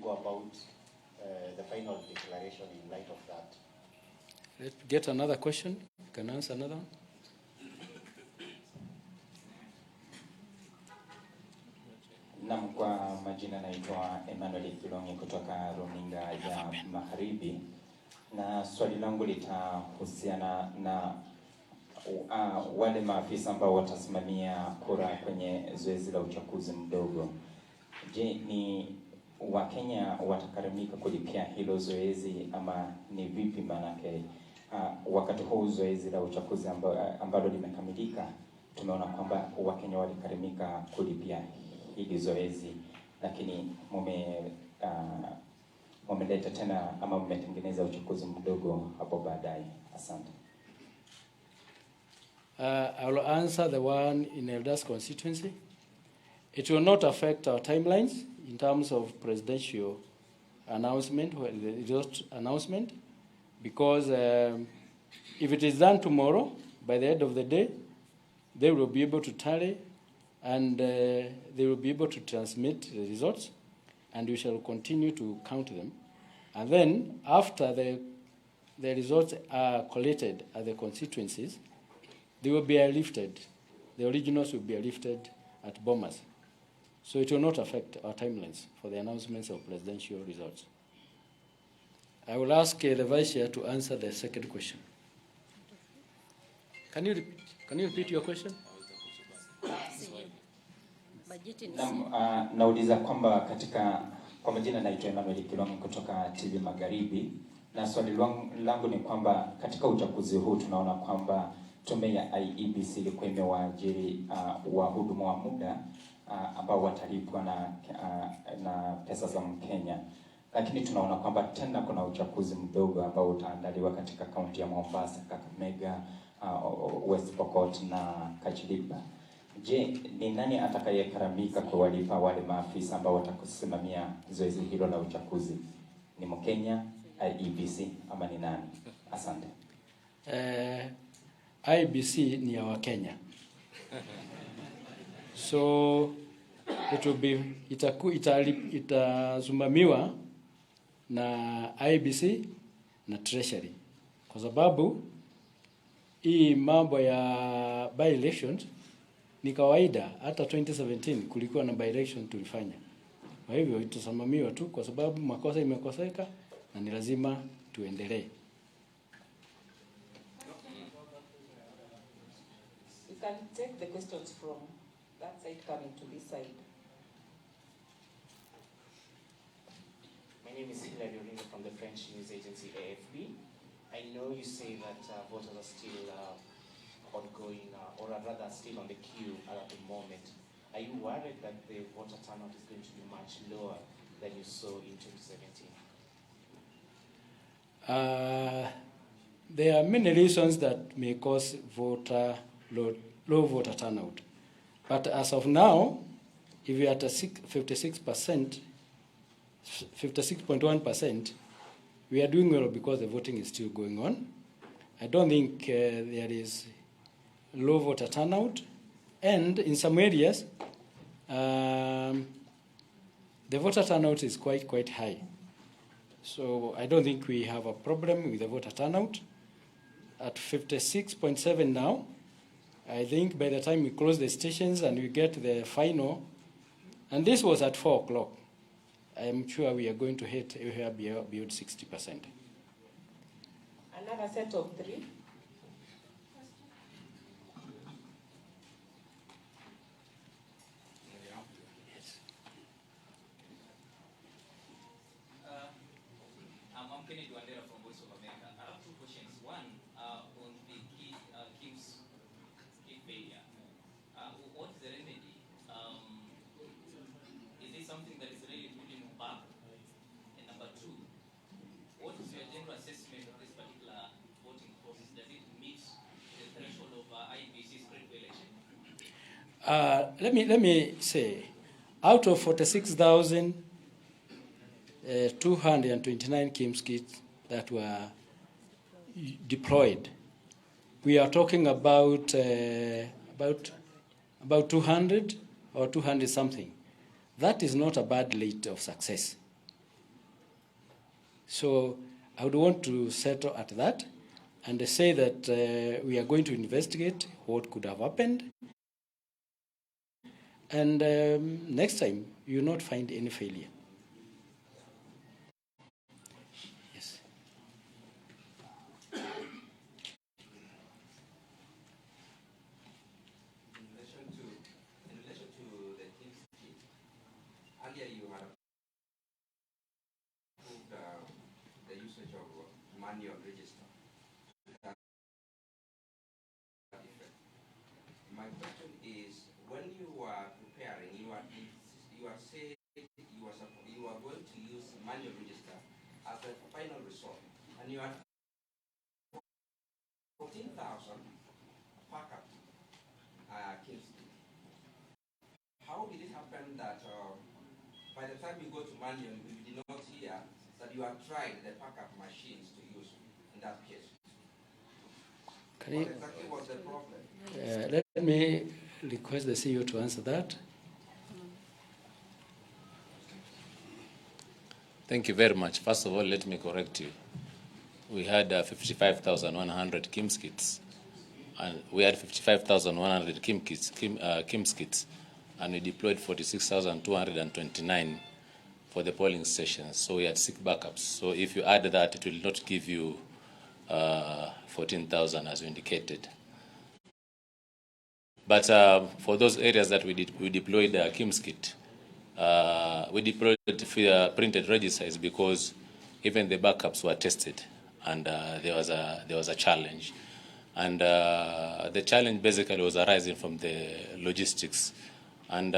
go about the final declaration in light of that? Let's get another question. You can answer another one. Naam, kwa majina naitwa Emmanuel Kilongi kutoka runinga ya Magharibi, na swali langu litahusiana na wale maafisa ambao watasimamia kura kwenye zoezi la uchaguzi mdogo. Je, ni Wakenya watakarimika kulipia hilo zoezi ama ni vipi? Manake wakati huu zoezi la uchaguzi ambalo limekamilika, tumeona kwamba Wakenya walikarimika kulipia hili zoezi, lakini mumeleta tena ama mmetengeneza uchaguzi mdogo hapo baadaye. Asante. I will answer the one in Eldas constituency. It will not affect our timelines in terms of presidential announcement, or the result announcement, because if it is done tomorrow, by the end of the day, they will be able to tally and they will be able to transmit the results, and we shall continue to count them. And then, after the results are collated at the constituencies, they will be airlifted. The originals will be airlifted at Bomas. So it will not affect our timelines for the announcements of presidential results. I will ask the Vice Chair to answer the second question. Can you repeat your question? Nauliza kwamba kwa majina naitwa Emmanuel Kilongi kutoka TV Magharibi, na swali langu ni kwamba katika uchaguzi huu tunaona kwamba tume ya Iebc ilikuwa imewaajiri wahudumu wa muda ambao watalipwa na pesa za Mkenya, lakini tunaona kwamba tena kuna uchaguzi mdogo ambao utaandaliwa katika kaunti ya Mombasa, Kakamega, West Pokot na Kachiliba. Je, ni nani atakayekaramika kuwalipa wale maafisa ambao watakusimamia zoezi hilo la uchaguzi? Ni Mkenya, Iebc ama ni nani? Asante. Iebc ni ya Wakenya. So itasimamiwa na Iebc na Treasury, kwa sababu hii mambo ya by elections ni kawaida. Hata 2017 kulikuwa na by election tulifanya. Kwa hivyo itasimamiwa tu kwa sababu makosa imekoseka na ni lazima tuendelee. You can take the questions from that side coming to this side. My name is Hilary from the French news agency AFP. I know you say that voters are still ongoing, or rather still on the queue at the moment. Are you worried that the voter turnout is going to be much lower than you saw in 2017? There are many reasons that may cause low voter turnout. But as of now, if we are at 56.1%, we are doing well because the voting is still going on. I don't think there is low voter turnout. And in some areas, the voter turnout is quite high. So I don't think we have a problem with the voter turnout. At 56.7 now, I think by the time we close the stations and we get the final, and this was at 4 o'clock, I'm sure we are going to hit beyond 60%. Another set of 3. From Voice of America. I have 2 questions. One, on the Kim's failure. What is the remedy? Is it something that is really putting him back? And number 2, what is your general assessment of this particular voting process? Does it meet the threshold of Iebc's critical election? Let me say, out of 46,229 Kim's kits that were deployed, we are talking about 200 or 200 something. That is not a bad rate of success. So I would want to settle at that and say that we are going to investigate what could have happened. And next time, you will not find any failure. Yes. In relation to the team scheme, earlier you had approved the usage of manual register. My question is, when you were preparing, you are saying you are going to use manual register as the final resort, and you had 14,000 backup Kingston. How did it happen that by the time you go to manual, you did not hear that you have tried the backup machines to use in that case? What exactly was the problem? Let me request the CEO to answer that. Thank you very much. First of all, let me correct you. We had 55,100 KIMS kits, and we had 55,100 KIMS kits, and we deployed 46,229 for the polling stations. So we had 6 backups. So if you add that, it will not give you 14,000 as you indicated. But for those areas that we deployed the KIMS kit, we deployed printed registers because even the backups were tested, and there was a challenge, and the challenge basically was arising from the logistics, and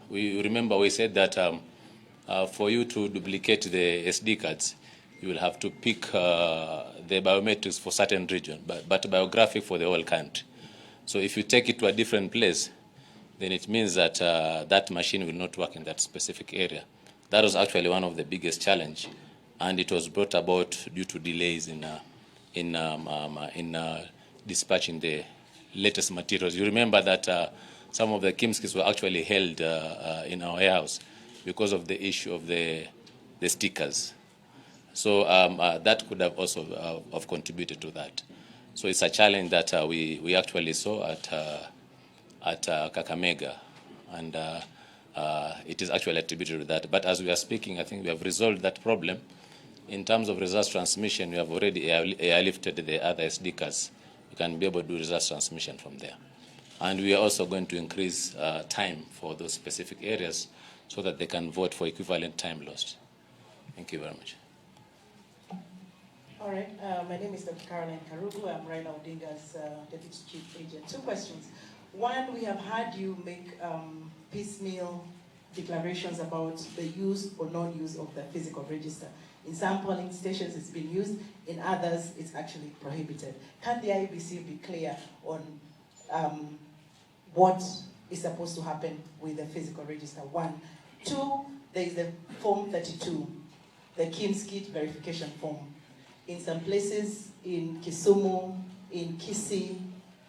we said that for you to duplicate the SD cards, you will have to pick the biometrics for certain region, but biographic for the whole country. So if you take it to a different place, then it means that that machine will not work in that specific area. That was actually one of the biggest challenge, and it was brought about due to delays in dispatching the latest materials. You remember that some of the KIMS kits were actually held in our warehouse because of the issue of the stickers. So that could have also have contributed to that. So it's a challenge that we actually saw at Kakamega, and it is actually attributed to that. But as we are speaking, I think we have resolved that problem. In terms of results transmission, we have already airlifted the other SD cards. You can be able to do results transmission from there. And we are also going to increase time for those specific areas so that they can vote for equivalent time lost. Thank you very much. All right, my name is Dr. Caroline Karugu. I'm Raila Odinga's Deputy Chief Agent. 2 questions. One, we have heard you make piecemeal declarations about the use or non-use of the physical register. In some polling stations, it's been used. In others, it's actually prohibited. Can the Iebc be clear on what is supposed to happen with the physical register? 1. 2, there is the Form 32, the KIMS kit verification form. In some places, in Kisumu, in Kisii,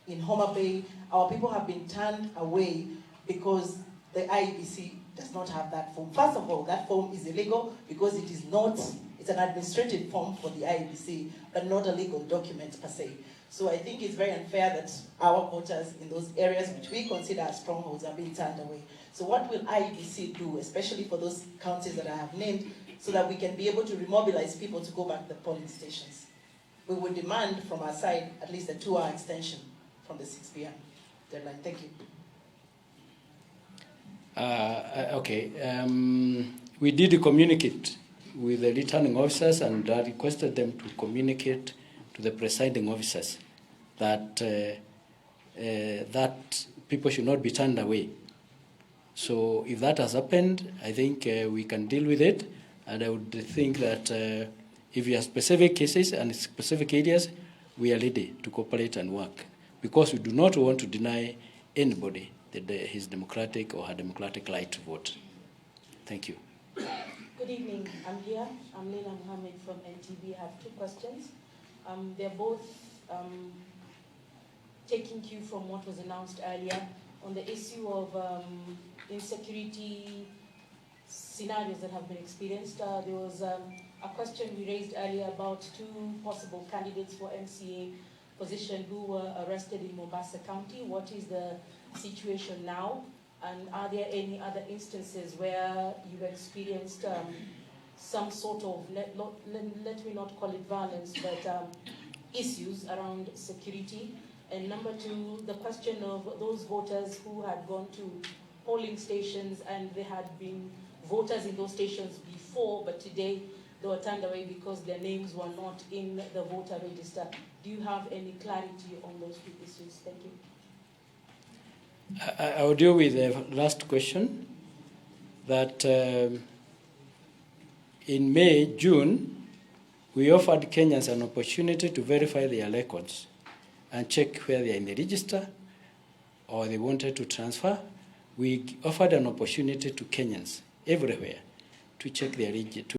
in Homa Bay, our people have been turned away because the Iebc does not have that form. First of all, that form is illegal because it is not, it's an administrative form for the Iebc, but not a legal document per se. So I think it's very unfair that our voters in those areas which we consider as strongholds are being turned away. So what will Iebc do, especially for those counties that I have named, so that we can be able to remobilize people to go back to the polling stations? We would demand from our side at least a 2-hour extension from the 6 p.m. deadline. Thank you. Okay. We did communicate with the returning officers and requested them to communicate to the presiding officers that that people should not be turned away. So if that has happened, I think we can deal with it. And I would think that if you have specific cases and specific areas, we are ready to cooperate and work, because we do not want to deny anybody his democratic or her democratic right to vote. Thank you. Good evening. I'm here. I'm Leila Mohammed from NTV. I have 2 questions. They're both taking cue from what was announced earlier on the issue of insecurity scenarios that have been experienced. There was a question we raised earlier about 2 possible candidates for MCA position who were arrested in Mombasa County. What is the situation now? And are there any other instances where you've experienced some sort of, let me not call it violence, but issues around security? And number 2, the question of those voters who had gone to polling stations and they had been voters in those stations before, but today they were turned away because their names were not in the voter register. Do you have any clarity on those 2 issues? Thank you. I will deal with the last question. That in May, June, we offered Kenyans an opportunity to verify their records and check where they are in the register or they wanted to transfer. We offered an opportunity to Kenyans everywhere to check their register,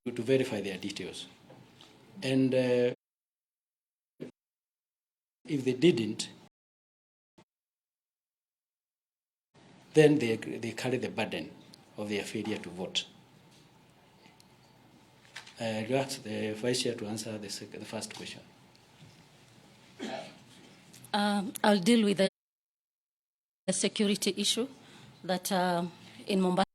to verify their details. And if they didn't, then they carry the burden of their failure to vote. I'll ask the Vice Chair to answer the first question. I'll deal with the security issue that in Mombasa,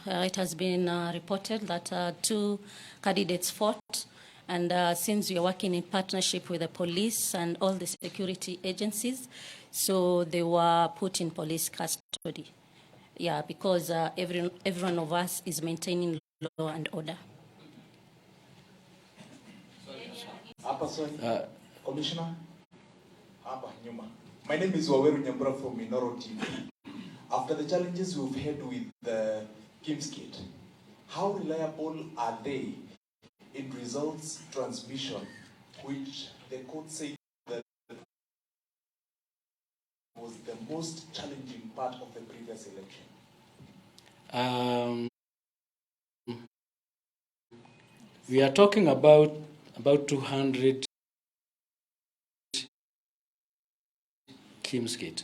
it has been reported that 2 candidates fought, and since we are working in partnership with the police and all the security agencies, so they were put in police custody. Yeah, because every one of us is maintaining law and order. Commissioner, my name is Mwaure from Minoro TV. After the challenges we've had with the KIMS kit, how reliable are they in results transmission, which the court said that was the most challenging part of the previous election? We are talking about 200 KIMS kit.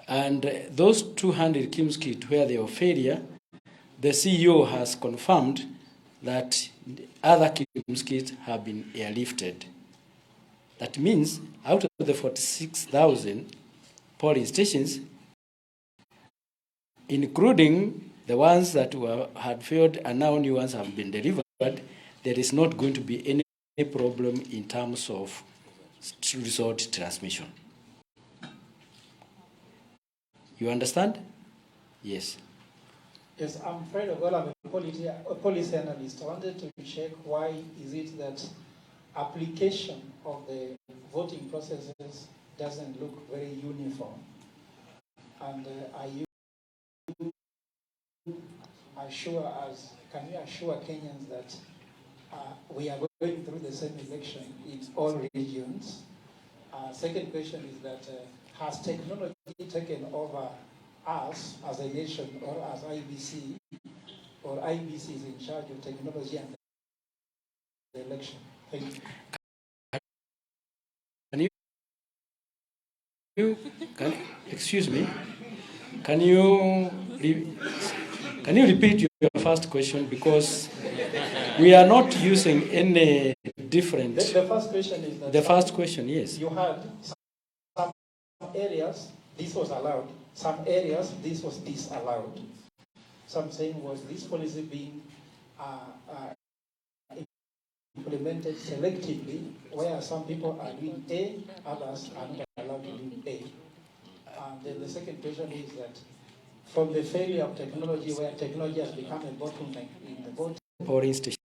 And those 200 KIMS kit where they were failure, the CEO has confirmed that other KIMS kits have been airlifted. That means out of the 46,000 polling stations, including the ones that had failed and now new ones have been delivered, there is not going to be any problem in terms of result transmission. You understand? Yes. Yes, I'm Fred Ogola, I'm a policy analyst. I wanted to check why is it that application of the voting processes doesn't look very uniform? And can you assure Kenyans that we are going through the same election in all regions? Second question is that has technology taken over us as a nation or as IEBC, or IEBC is in charge of technology and the election? Thank you. Excuse me, can you repeat your first question, because we are not using any different. The first question is that the first question, yes. You had some areas this was allowed, some areas this was disallowed. Some saying was this policy being implemented selectively, where some people are doing A, others are not allowed to do A. And then the second question is that from the failure of technology, where technology has become a bottleneck in the voting polling station.